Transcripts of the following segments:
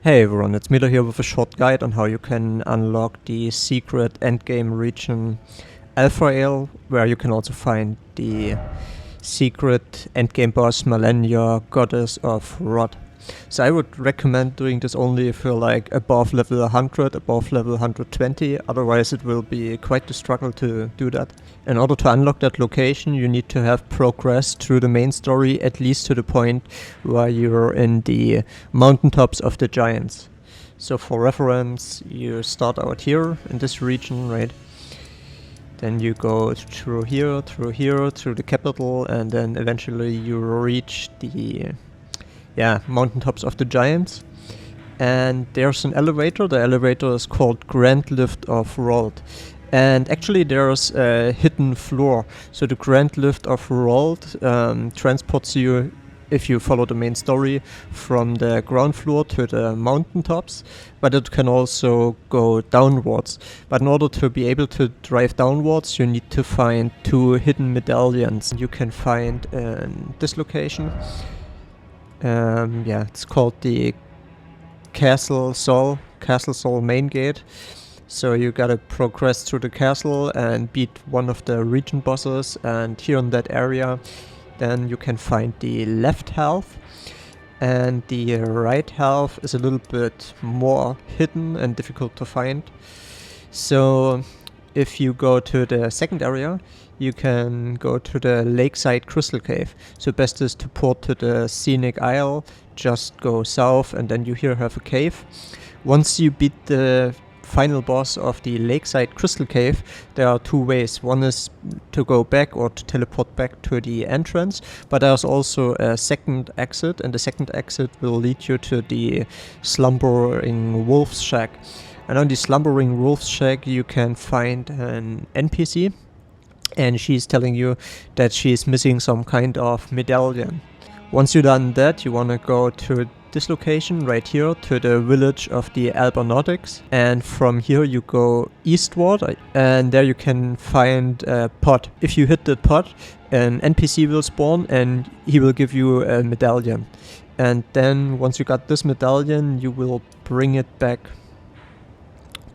Hey everyone, it's Meloo here with a short guide on how you can unlock the secret endgame region Elphael, where you can also find the secret endgame boss Malenia, goddess of Rot. So I would recommend doing this only if you're like above level 100, above level 120, otherwise it will be quite a struggle to do that. In order to unlock that location, you need to have progressed through the main story at least to the point where you're in the mountaintops of the giants. So for reference, you start out here in this region, right? Then you go through here, through the capital, and then eventually you reach the mountaintops of the giants. And there's an elevator. The elevator is called Grand Lift of Rold. And actually there's a hidden floor. So the Grand Lift of Rold transports you, if you follow the main story, from the ground floor to the mountaintops, but it can also go downwards. But in order to be able to drive downwards, you need to find two hidden medallions. You can find in this location. It's called the Castle Sol main gate. So you gotta progress through the castle and beat one of the region bosses, and here in that area then you can find the left half, and the right half is a little bit more hidden and difficult to find. So if you go to the second area, you can go to the lakeside crystal cave. So best is to port to the scenic isle, just go south, and then you here have a cave. Once you beat the final boss of the lakeside crystal cave, there are two ways. One is to go back or to teleport back to the entrance, but there's also a second exit, and the second exit will lead you to the slumbering wolf's shack. And on the slumbering wolf's shack you can find an NPC, and she's telling you that she's missing some kind of medallion. Once you've done that, you want to go to this location right here, to the village of the Albernautics, and from here you go eastward, and there you can find a pot. If you hit the pot, an NPC will spawn and he will give you a medallion, and then once you got this medallion you will bring it back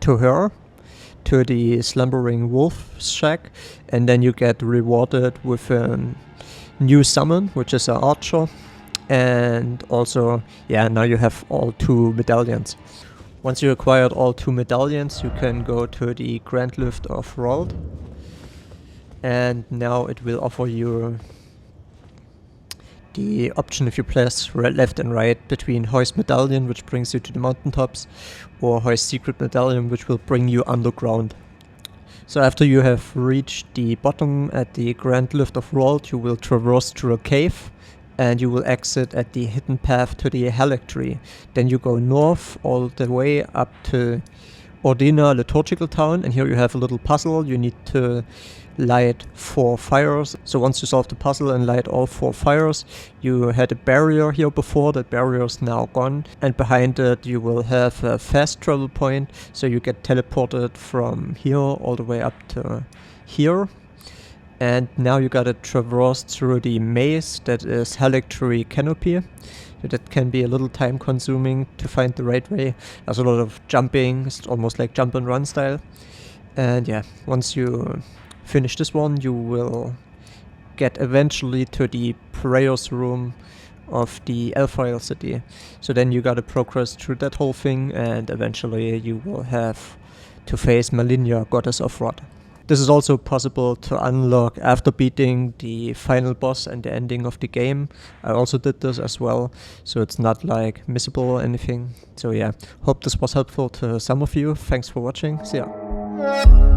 to her, to the slumbering wolf shack, and then you get rewarded with a new summon, which is an archer. And also, now you have all two medallions. Once you acquired all two medallions, you can go to the Grand Lift of Rold, and now it will offer you the option, if you press left and right, between Hoist Medallion, which brings you to the mountaintops, or Hoist Secret Medallion, which will bring you underground. So after you have reached the bottom at the Grand Lift of Rold, you will traverse through a cave, and you will exit at the hidden path to the Halictree. Then you go north all the way up to Ordina Liturgical Town, and here you have a little puzzle. You need to light 4 fires. So once you solve the puzzle and light all 4 fires, you had a barrier here before. That barrier is now gone, and behind it you will have a fast travel point, so you get teleported from here all the way up to here. And now you gotta traverse through the maze that is Halictree Canopy. So that can be a little time consuming to find the right way. There's a lot of jumping, it's almost like jump and run style. And once you finish this one, you will get eventually to the prayers room of the Elphael city. So then you gotta progress through that whole thing, and eventually you will have to face Malenia, goddess of Rot. This is also possible to unlock after beating the final boss and the ending of the game. I also did this as well, so it's not like missable or anything. So hope this was helpful to some of you. Thanks for watching. See ya.